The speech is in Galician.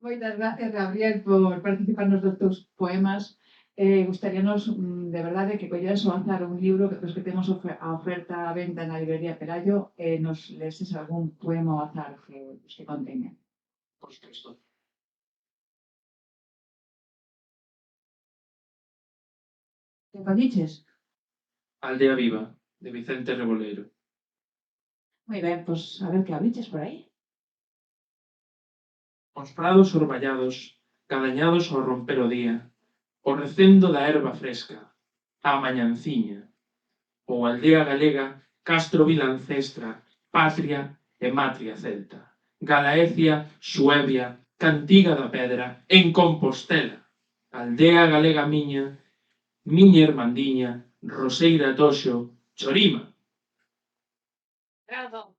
Moitas gracias, Gabriel, por participar nos dos teus poemas. Gustaríanos, de verdade, que colleras ao azar un libro dos que temos a oferta á venta na librería Pelayo e nos leses algún poema ao azar que conteña. Por supuesto. Que colliches? Aldea Viva, de Vicente Reboleiro. Moi ben, pois a ver que abriches por aí. Os prados orballados, cadañados ao romper o día, o recendo da herba fresca, a mañanciña, ou aldea galega, castro vila ancestra, patria e matria celta, Galaecia, Suevia, Cantiga da Pedra, en Compostela, aldea galega miña irmandiña, Roseira Toxo, Chorima. Bravo.